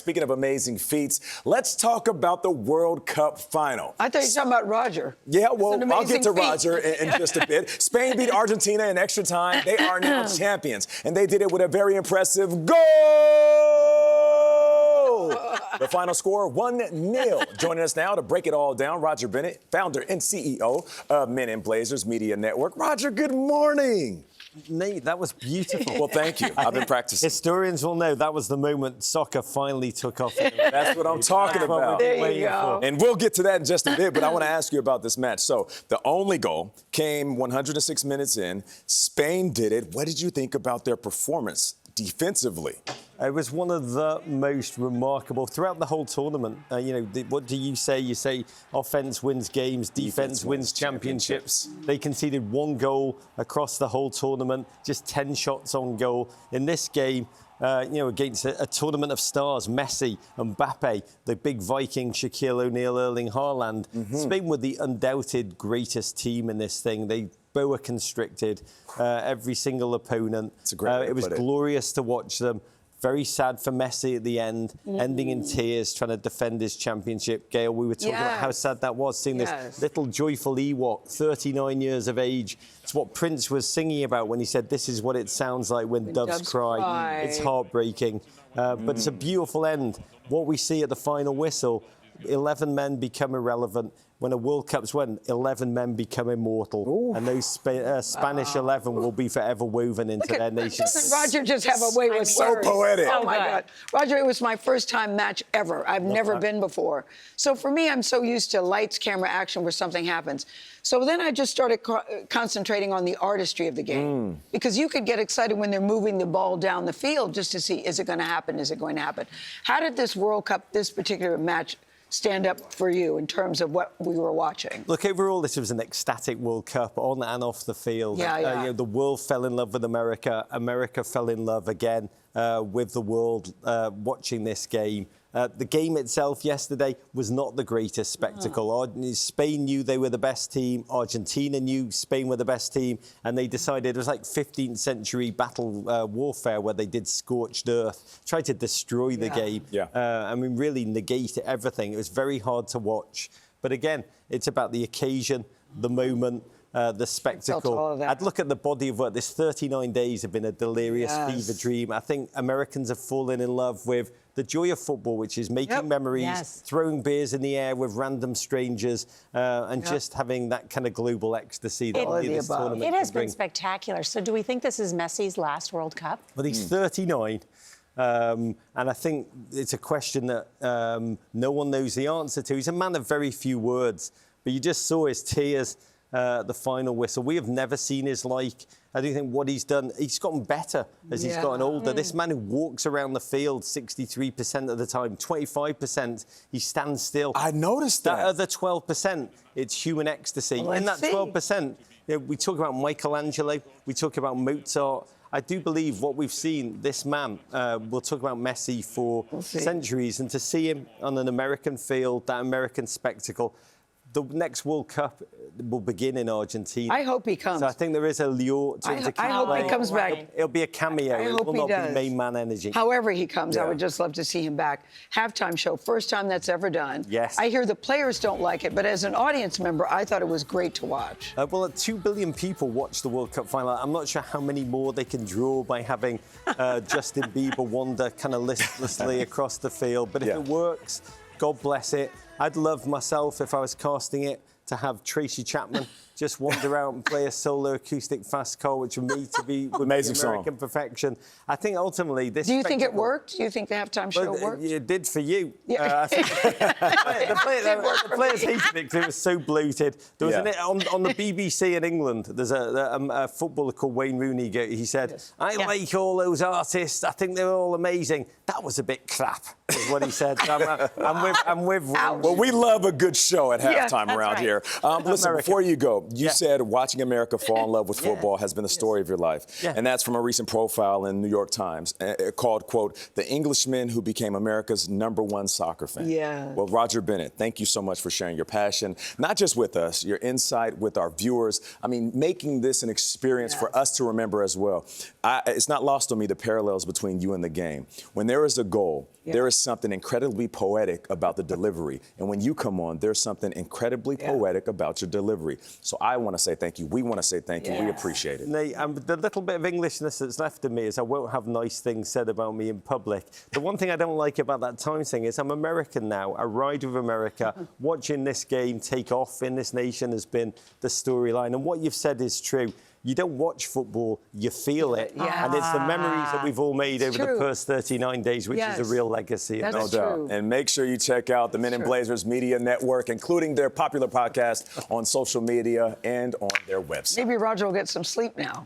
Speaking of amazing feats, let's talk about the World Cup final. I thought you were talking about Roger. Yeah, well, I'll get to feat. Roger in just a bit. Spain beat Argentina in extra time. They are now champions, and they did it with a very impressive goal. The final score, 1-0. Joining us now to break it all down, Roger Bennett, founder and CEO of Men in Blazers Media Network. Roger, good morning. Nate, that was beautiful. Well, thank you. I've been practicing. Historians will know that was the moment soccer finally took off. That's what I'm talking about. There you go. And we'll get to that in just a bit, but I want to ask you about this match. So the only goal came 106 minutes in. Spain did it. What did you think about their performance defensively? It was one of the most remarkable throughout the whole tournament. What do you say? You say offense wins games, defense wins championships. They conceded one goal across the whole tournament, just 10 shots on goal. In this game, against a tournament of stars, Messi, Mbappe, the big Viking, Shaquille O'Neal, Erling Haaland. Spain were the undoubted greatest team in this thing. They boa constricted every single opponent. It's a great way to it was put it. glorious to watch them. Very sad for Messi at the end, ending in tears, trying to defend his championship. Gayle, we were talking about how sad that was, seeing this little joyful Ewok, 39 years of age. It's what Prince was singing about when he said, "This is what it sounds like when doves cry." It's heartbreaking, but it's a beautiful end. What we see at the final whistle, 11 men become irrelevant. When a World Cup's won, 11 men become immortal. Ooh. And those Spanish 11 will be forever woven into their nation. Doesn't Roger just have a way with so words? poetic. Oh, my God. Roger, it was my first time match ever. I've never been before. So for me, I'm so used to lights, camera, action where something happens. So then I just started concentrating on the artistry of the game. Because you could get excited when they're moving the ball down the field just to see, is it going to happen? Is it going to happen? How did this World Cup, this particular match, stand up for you in terms of what we were watching? Look, overall, this was an ecstatic World Cup on and off the field. The world fell in love with America. America fell in love again with the world watching this game. The game itself yesterday was not the greatest spectacle. Spain knew they were the best team. Argentina knew Spain were the best team. And they decided it was like 15th century battle warfare where they did scorched earth, tried to destroy the game. Really negate everything. It was very hard to watch. But again, it's about the occasion, the moment, the spectacle. I'd look at the body of work. This 39 days have been a delirious fever dream. I think Americans have fallen in love with the joy of football, which is making memories, throwing beers in the air with random strangers, and just having that kind of global ecstasy that this tournament It has been spectacular. So do we think this is Messi's last World Cup? Well, he's 39. And I think it's a question that no one knows the answer to. He's a man of very few words, but you just saw his tears the final whistle. We have never seen his like. I do think what he's done, he's gotten better as he's gotten older. This man who walks around the field 63% of the time, 25%, he stands still. I noticed that. That other 12%, it's human ecstasy. Well, in that 12%, we talk about Michelangelo, we talk about Mozart. I do believe what we've seen, this man, we'll talk about Messi for centuries, and to see him on an American field, that American spectacle, the next World Cup will begin in Argentina. I hope he comes. So I think there is a lure to him to keep I hope he comes back. It'll be a cameo. I hope it will he not does. be main man energy. However he comes, I would just love to see him back. Halftime show, first time that's ever done. Yes. I hear the players don't like it, but as an audience member, I thought it was great to watch. Well, 2 billion people watched the World Cup final. I'm not sure how many more they can draw by having Justin Bieber wander kind of listlessly across the field. But if it works, God bless it. I'd love myself, if I was casting it, to have Tracy Chapman just wander out and play a solo acoustic fast car, which would be amazing American perfection. I think ultimately this. Do you think it worked? Do you think the halftime show worked? It did for you. Yeah. I think the players hated it because it was so bloated. There was on the BBC in England. There's a footballer called Wayne Rooney. He said, "I like all those artists. I think they're all amazing. That was a bit crap," is what he said. I'm with. Well, we love a good show at halftime around here. Listen, before you go, you said watching America fall in love with football has been the story of your life. And that's from a recent profile in New York Times called, quote, "The Englishman Who Became America's #1 soccer fan." Well, Roger Bennett, thank you so much for sharing your passion, not just with us, your insight with our viewers. I mean, making this an experience for us to remember as well. It's not lost on me the parallels between you and the game. When there is a goal, there is something incredibly poetic about the delivery. And when you come on, there's something incredibly poetic about your delivery. So I want to say thank you. We want to say thank you. We appreciate it. Nate, the little bit of Englishness that's left of me is I won't have nice things said about me in public. The one thing I don't like about that time thing is I'm American now. I ride with America. Watching this game take off in this nation has been the storyline. And what you've said is true. You don't watch football, you feel it. And it's the memories that we've all made over the first 39 days, which is a real legacy. That's no doubt. And make sure you check out the Men in Blazers Media Network, including their popular podcast on social media and on their website. Maybe Roger will get some sleep now.